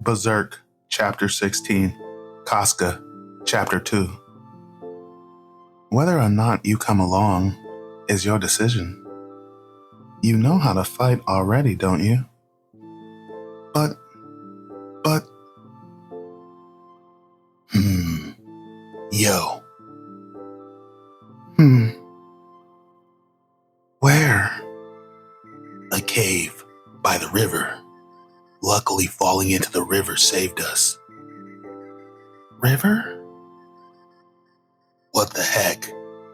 Berserk, Chapter 16, Casca, Chapter 2. Whether or not you come along is your decision. You know how to fight already, don't you? But, yo. Where? A cave by the river. Luckily, falling into the river saved us. River? What the heck?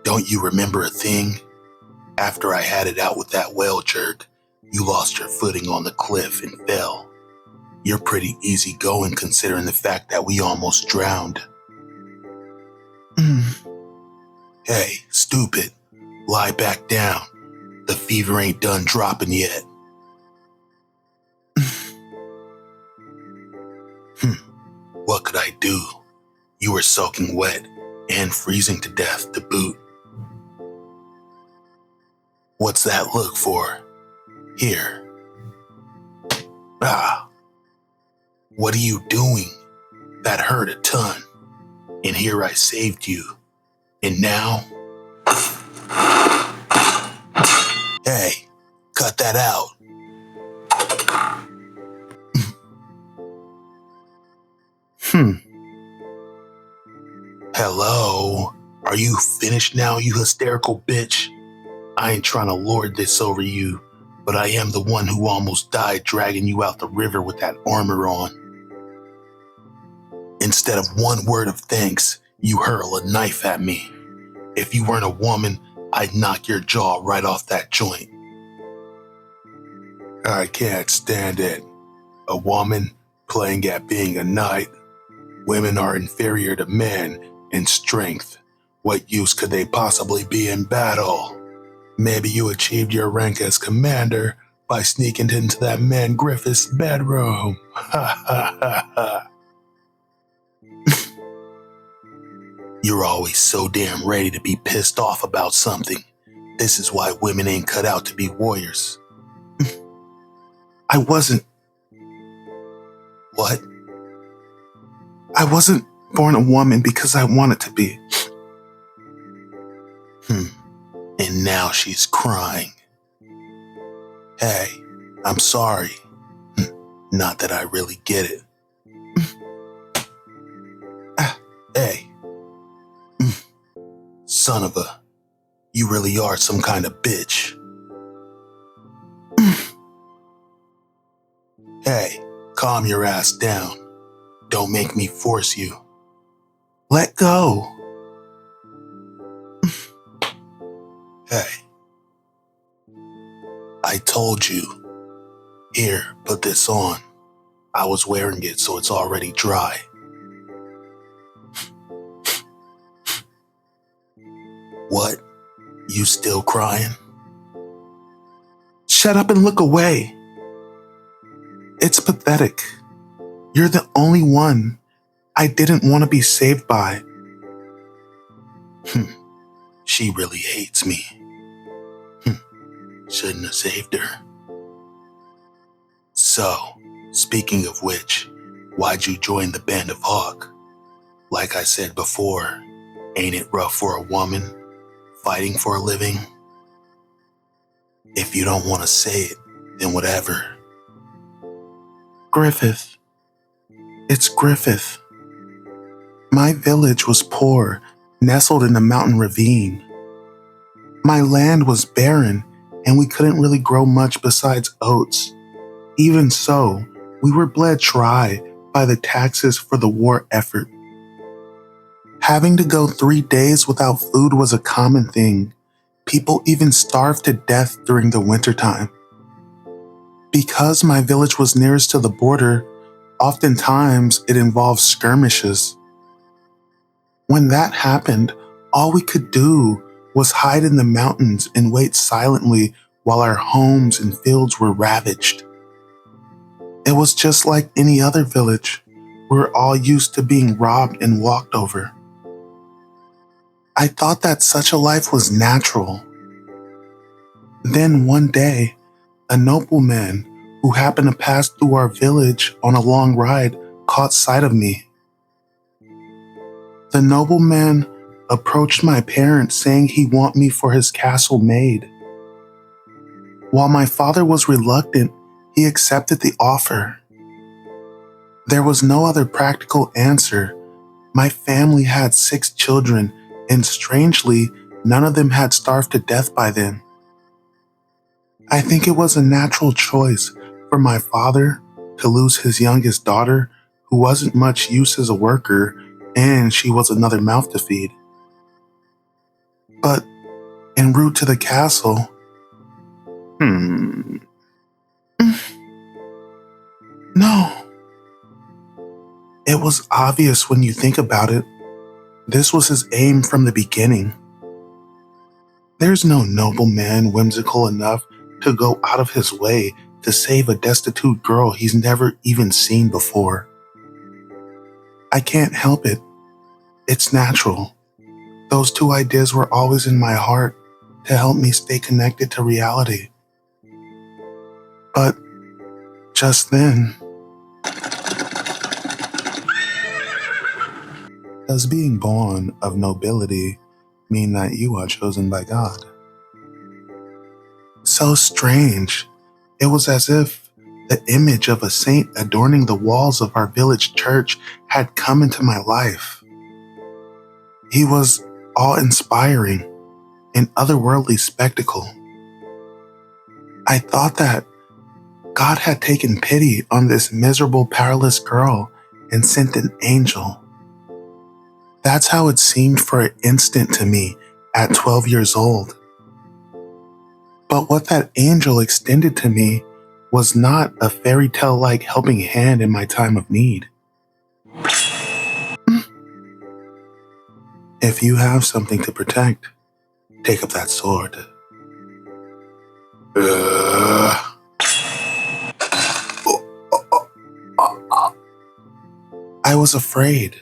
Don't you remember a thing? After I had it out with that whale jerk, you lost your footing on the cliff and fell. You're pretty easygoing considering the fact that we almost drowned. Hey, stupid. Lie back down. The fever ain't done dropping yet. What could I do? You were soaking wet and freezing to death to boot. What's that look for? Here. What are you doing? That hurt a ton. And here I saved you. And now? Hey, cut that out. Hello? Are you finished now, you hysterical bitch? I ain't trying to lord this over you, but I am the one who almost died dragging you out the river with that armor on. Instead of one word of thanks, you hurl a knife at me. If you weren't a woman, I'd knock your jaw right off that joint. I can't stand it. A woman playing at being a knight. Women are inferior to men in strength. What use could they possibly be in battle? Maybe you achieved your rank as commander by sneaking into that man Griffith's bedroom. Ha ha ha ha. You're always so damn ready to be pissed off about something. This is why women ain't cut out to be warriors. I wasn't. What? I wasn't born a woman because I wanted to be. And now she's crying. Hey, I'm sorry. Not that I really get it. Hey. Son of a... You really are some kind of bitch. Hey, calm your ass down. Don't make me force you. Let go. Hey. I told you. Here, put this on. I was wearing it so it's already dry. What? You still crying? Shut up and look away. It's pathetic. You're the only one I didn't want to be saved by. She really hates me. Shouldn't have saved her. So, speaking of which, why'd you join the Band of Hawk? Like I said before, ain't it rough for a woman fighting for a living? If you don't want to say it, then whatever. Griffith. It's Griffith. My village was poor, nestled in a mountain ravine. My land was barren, and we couldn't really grow much besides oats. Even so, we were bled dry by the taxes for the war effort. Having to go 3 days without food was a common thing. People even starved to death during the wintertime. Because my village was nearest to the border, oftentimes it involved skirmishes. When that happened, all we could do was hide in the mountains and wait silently while our homes and fields were ravaged. It was just like any other village. We were all used to being robbed and walked over. I thought that such a life was natural. Then one day, a nobleman who happened to pass through our village on a long ride caught sight of me. The nobleman approached my parents saying he wanted me for his castle maid. While my father was reluctant, he accepted the offer. There was no other practical answer. My family had 6 children, and strangely, none of them had starved to death by then. I think it was a natural choice for my father to lose his youngest daughter, who wasn't much use as a worker, and she was another mouth to feed. But en route to the castle, no. It was obvious when you think about it. This was his aim from the beginning. There's no nobleman whimsical enough to go out of his way to save a destitute girl he's never even seen before. I can't help it. It's natural. Those 2 ideas were always in my heart to help me stay connected to reality. But just then, does being born of nobility mean that you are chosen by God? So strange. It was as if the image of a saint adorning the walls of our village church had come into my life. He was awe-inspiring, an otherworldly spectacle. I thought that God had taken pity on this miserable, powerless girl and sent an angel. That's how it seemed for an instant to me at 12 years old. But what that angel extended to me was not a fairy tale-like helping hand in my time of need. If you have something to protect, take up that sword. I was afraid.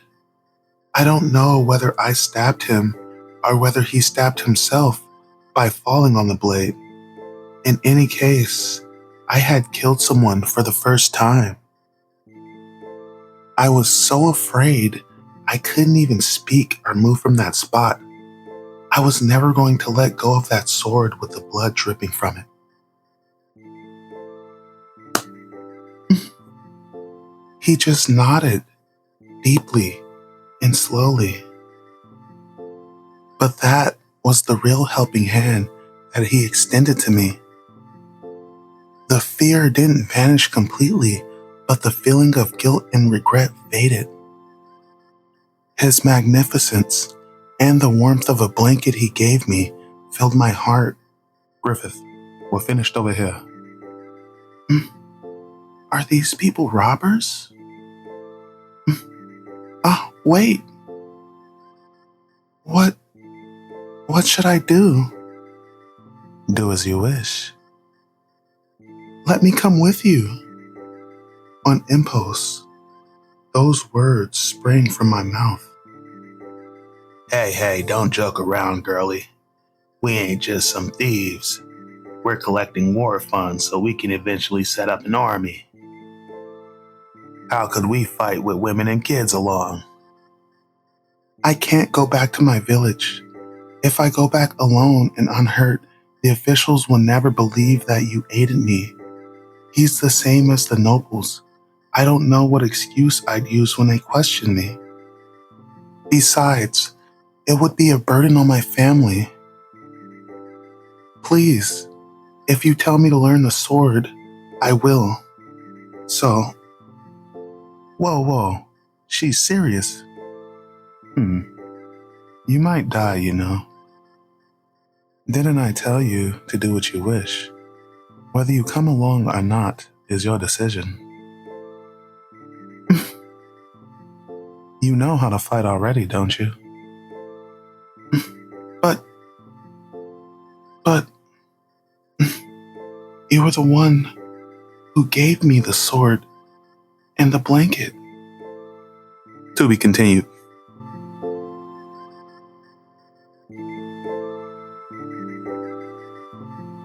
I don't know whether I stabbed him or whether he stabbed himself by falling on the blade. In any case, I had killed someone for the first time. I was so afraid I couldn't even speak or move from that spot. I was never going to let go of that sword with the blood dripping from it. He just nodded, deeply and slowly. But that was the real helping hand that he extended to me. The fear didn't vanish completely, but the feeling of guilt and regret faded. His magnificence and the warmth of a blanket he gave me filled my heart. Griffith, we're finished over here. Are these people robbers? Wait. What should I do? Do as you wish. Let me come with you. On impulse, those words sprang from my mouth. Hey, don't joke around, girlie. We ain't just some thieves. We're collecting war funds so we can eventually set up an army. How could we fight with women and kids along? I can't go back to my village. If I go back alone and unhurt, the officials will never believe that you aided me. He's the same as the nobles. I don't know what excuse I'd use when they question me. Besides, it would be a burden on my family. Please, if you tell me to learn the sword, I will. So, whoa, she's serious. You might die, you know. Didn't I tell you to do what you wish? Whether you come along or not is your decision. You know how to fight already, don't you? But, you were the one who gave me the sword and the blanket. To be continued.